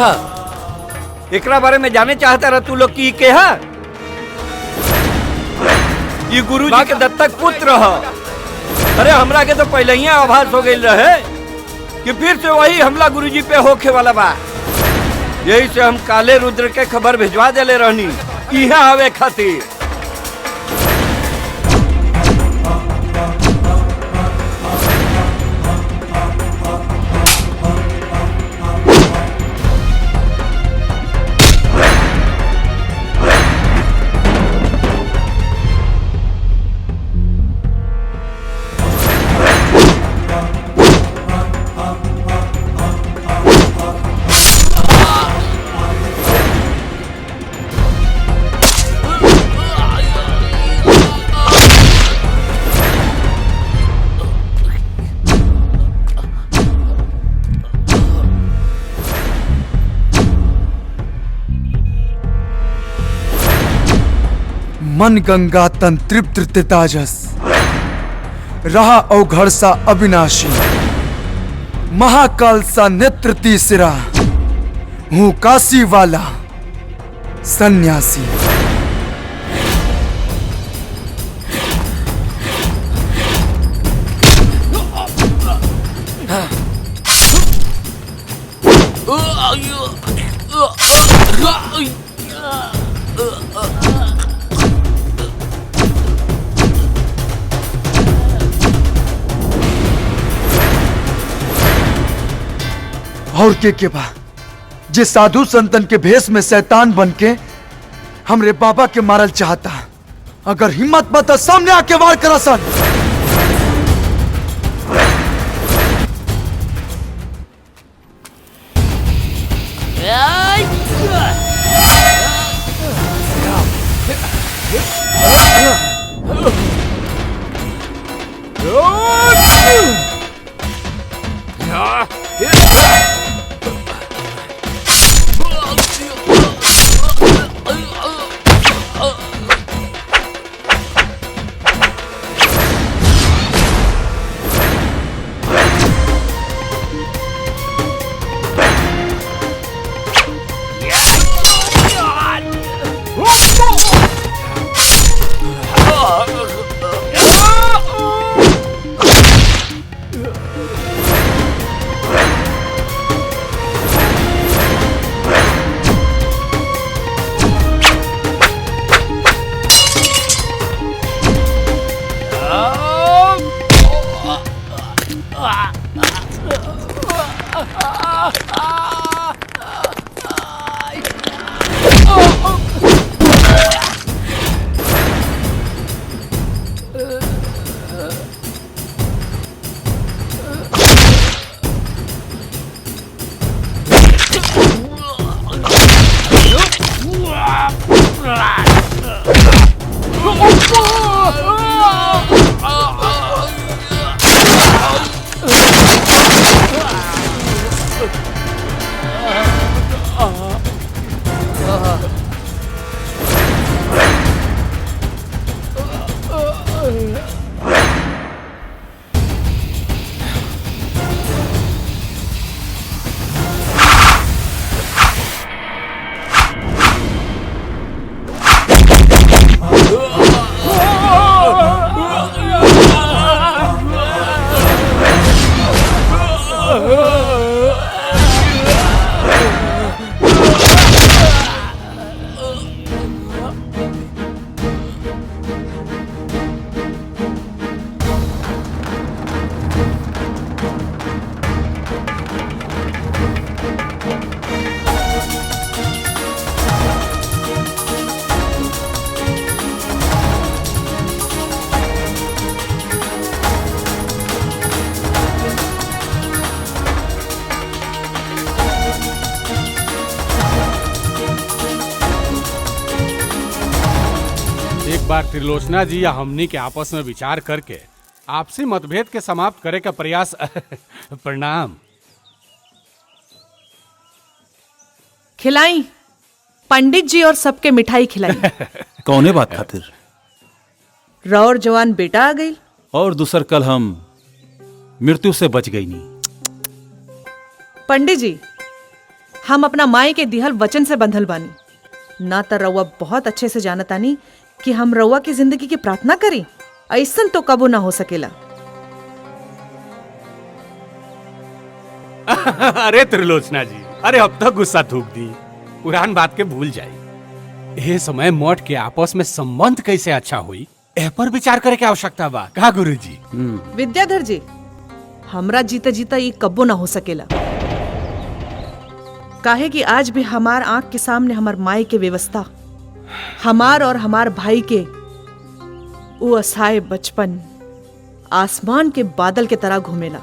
हा? एकरा बारे में जाने चाहता रहा तू लोग की के हा? ये गुरुजी के दत्तक पुत्र हा। अरे हमरा के तो पहले ही आभास हो गई रहे कि फिर से वही हमला गुरुजी पे होखे वाला बा। यही से हम काले रुद्र के खबर भिजवा देले रहनी यहाँ आवे खातिर। मन गंगा तन तृप्त ताजस, रहा अवघड़ सा अविनाशी, महाकाल सा नेत्र तीसरा, हूं काशी वाला सन्यासी। और के बा जे साधु संतन के भेष में शैतान बन के हमरे बाबा के मारल चाहता। अगर हिम्मत बा तो सामने आके वार करा सन। बार त्रिलोचना जी या हमनी के आपस में विचार करके आपसी मतभेद के समाप्त करे का प्रयास प्रणाम। खिलाई पंडित जी और सबके मिठाई खिलाई। कौने बात खातिर? रौर जवान बेटा आ गई और दूसर कल हम मृत्यु से बच गई नहीं। पंडित जी हम अपना माई के दिहल वचन से बंधल बानी। ना तो रउआ बहुत अच्छे से जानतानी कि हम रउआ की जिंदगी की प्रार्थना करी, ऐसन तो कबो ना हो सकेला। अरे त्रिलोचना जी, अरे अब तक गुस्सा थूक दी, पुरान बात के भूल जाई। ये समय मठ के आपस में संबंध कैसे अच्छा हुई ए पर विचार करे के आवश्यकता बा का गुरुजी? विद्याधर जी, हमरा जीता जीता ये कब्बो ना हो सकेला। काहे कि आज भी हमार आंख के सामने हमार माई के व्यवस्था, हमार और हमार भाई के वो असाए बचपन आसमान के बादल के तरह घूमेला।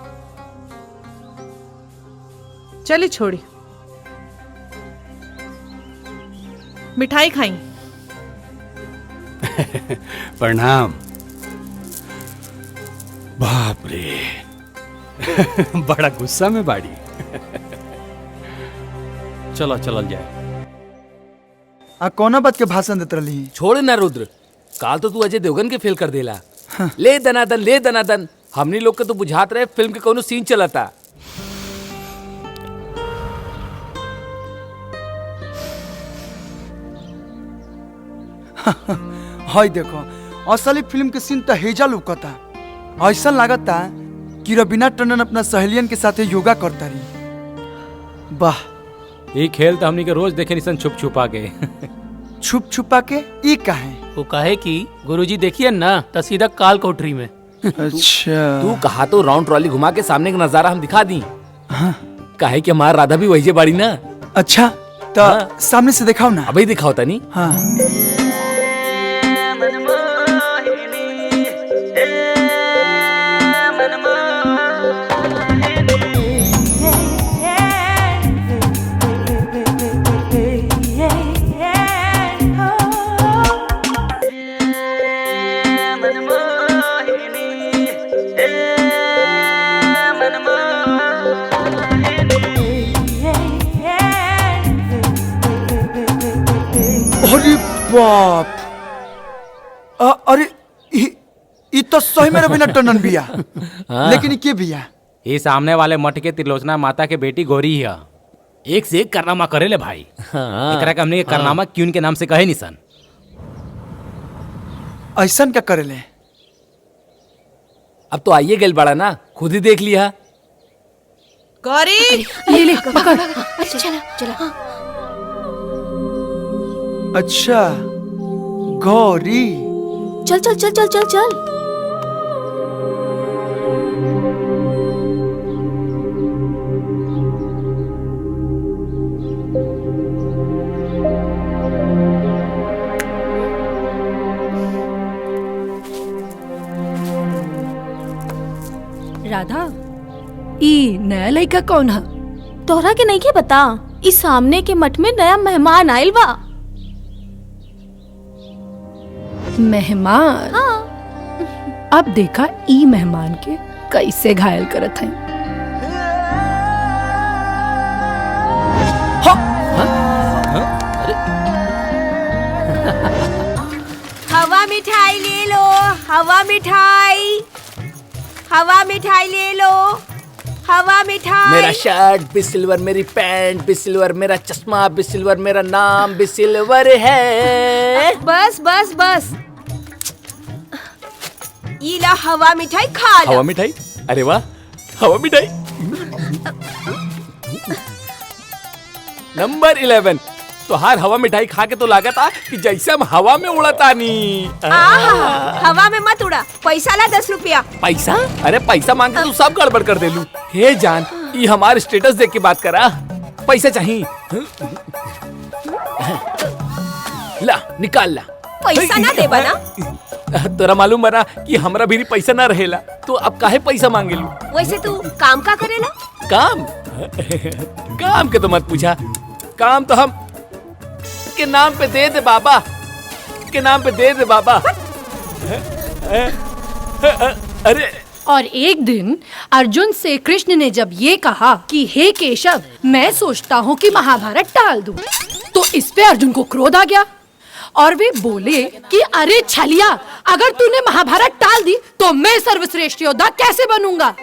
चलिए छोड़ी, मिठाई खाई। प्रणाम। बाप रे बड़ा गुस्सा में बाड़ी। चला चलल जाए। आ कौना बात के भाषण देत रही? छोड़ ना रुद्र, काल तो तू अजय देवगन के फेल कर देला। ले दनादन ले दनादन, हमनी लोग के तो बुझात रहे फिल्म के कोनो सीन चलता। हाय देखो, असली फिल्म के सीन तो हेजा लुकता। ऐसा लागता कि रवीना टंडन अपना सहेलियन के साथ योगा करता रही। वाह, ये खेल तो हमनी के रोज देखे निसन छुप छुपा के। छुप छुपा के ई काहे? वो कहे कि गुरुजी देखिए ना तो सीधा काल कोठरी में। अच्छा, तू कहा तो राउंड ट्रॉली घुमा के सामने का नजारा हम दिखा दी। काहे कि हमार राधा भी वही बाड़ी ना। अच्छा तो सामने से दिखाओ ना। अभी दिखाओ तनी। हाँ, अरे बाप, अरे ई तो सही में रवीना टंडन बिया। लेकिन के बिया? ये सामने वाले मठ के त्रिलोचना माता के बेटी गौरी है। एक से एक कारनामा करे ले भाई। एकरा के हमने के कारनामा क्यों के नाम से कहे निसन। ऐसन क्या करे ले? अब तो आइए गल बड़ा ना, खुद ही देख लिया। गौरी, ले पकड़। अच्छा चला चला। अच्छा, गौरी। चल चल चल चल चल चल। राधा, ई नया लड़का कौन है? तोहरा के नहीं के बता, इस सामने के मठ में नया मेहमान आयल बा। मेहमान? हाँ। अब देखा ई मेहमान के कैसे घायल करत है। हवा मिठाई ले लो, हवा मिठाई, हवा मिठाई ले लो, हवा मिठाई। मेरा शर्ट भी सिल्वर, मेरी पैंट भी सिल्वर, मेरा चश्मा भी सिल्वर, मेरा नाम भी सिल्वर है। बस बस बस, ये ला हवा मिठाई खा लो। हवा मिठाई? अरे वाह, हवा मिठाई। नंबर 11, तो हर हवा मिठाई खा के तो लागत आ कि जैसे हम हवा में उड़ता नी। हवा में मत उड़ा, पैसा ला 10 रुपया। पैसा? अरे पैसा मांग के तू सब गड़बड़ कर देलू। हे जान, ये हमारे स्टेटस देख के बात करा। पैसा चाहिए? ला निकाल ला। पैसा ना देबा ना? तोरा मालूम बना कि हमरा भी पैसा ना रहेला, तो अब काहे पैसा मांगेलू? वैसे तू काम का करेला? काम? काम के तो मत पूछा। काम तो हम के नाम पे दे दे बाबा, के नाम पे दे दे बाबा। अरे, और एक दिन अर्जुन से कृष्ण ने जब ये कहा कि हे केशव, मैं सोचता हूँ कि महाभारत टाल दूं, तो इस पे अर्जुन को क्रोध आ गया और वे बोले कि अरे छलिया, अगर तूने महाभारत टाल दी तो मैं सर्वश्रेष्ठ योद्धा कैसे बनूंगा।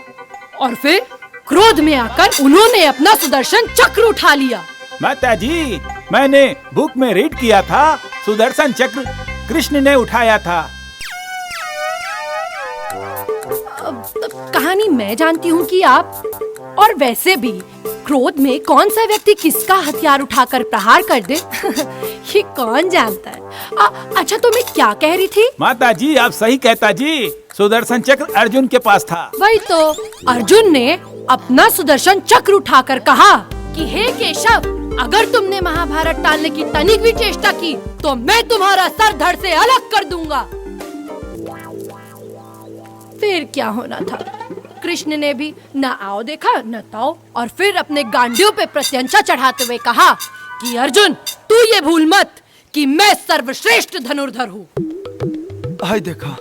और फिर क्रोध में आकर उन्होंने अपना सुदर्शन चक्र उठा लिया माताजी, मैंने बुक में रीड किया था, सुदर्शन चक्र कृष्ण ने उठाया था। कहानी मैं जानती हूँ कि आप, और वैसे भी क्रोध में कौन सा व्यक्ति किसका हथियार उठाकर प्रहार कर दे ये कौन जानता है। अच्छा तो मैं क्या कह रही थी? माताजी आप सही कहता जी, सुदर्शन चक्र अर्जुन के पास था। वही तो, अर्जुन ने अपना सुदर्शन चक्र उठाकर कहा कि हे केशव, अगर तुमने महाभारत टालने की तनिक भी चेष्टा की तो मैं तुम्हारा सर धड़ से अलग कर दूंगा। फिर क्या होना था, कृष्ण ने भी न आओ देखा न ताओ, और फिर अपने गांडियों पे प्रत्यंचा चढ़ाते हुए कहा कि अर्जुन तू ये भूल मत कि मैं सर्वश्रेष्ठ धनुर्धर हूँ। हाय देखा।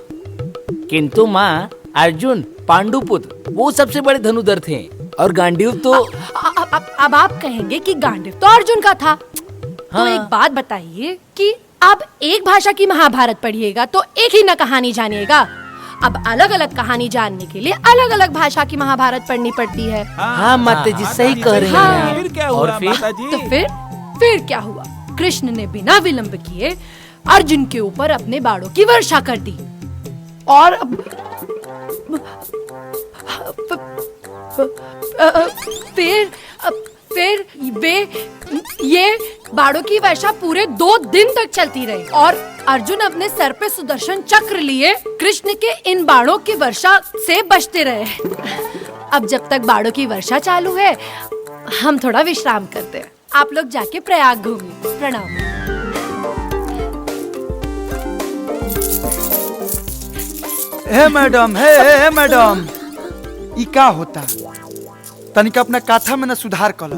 किंतु माँ, अर्जुन पांडुपुत्र वो सबसे बड़े धनुर्धर थे और गांडीव तो अब आप कहेंगे कि गांडीव तो अर्जुन का था। तो एक बात बताइए कि आप एक भाषा की महाभारत पढ़िएगा तो एक ही न कहानी जानिएगा। अब अलग अलग कहानी जानने के लिए अलग अलग भाषा की महाभारत पढ़नी पड़ती है। हाँ माताजी सही कह रही हैं। फिर क्या हुआ माताजी? तो फिर क्या हुआ, कृष्ण ने बिना विलंब किए अर्जुन के ऊपर अपने बाणों की वर्षा कर दी और फिर ये बाणों की वर्षा पूरे 2 दिन तक चलती रही और अर्जुन अपने सर पे सुदर्शन चक्र लिए कृष्ण के इन बाणों की वर्षा से बचते रहे। अब जब तक बाणों की वर्षा चालू है, हम थोड़ा विश्राम करते हैं। आप लोग जाके प्रयाग घूमिए। प्रणाम। हे मैडम, हे मैडम, ई का होता? तनिक अपना काथा में न सुधार कला,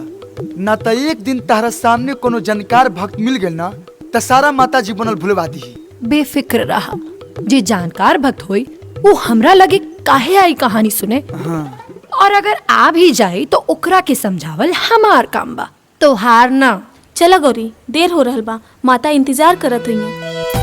न तो एक दिन तारा सामने कोनो जानकार भक्त मिल गए ना तो सारा माता जी बनल भुलवा दी। बेफिक्र रहा, जे जानकार भक्त होई वो हमरा लगे काहे आई कहानी सुने। और अगर आ भी जाए तो ओकरा के समझावल हमार काम बा, तो हार ना। चला गौरी, देर हो रहल बा, माता इंतजार करत हुई।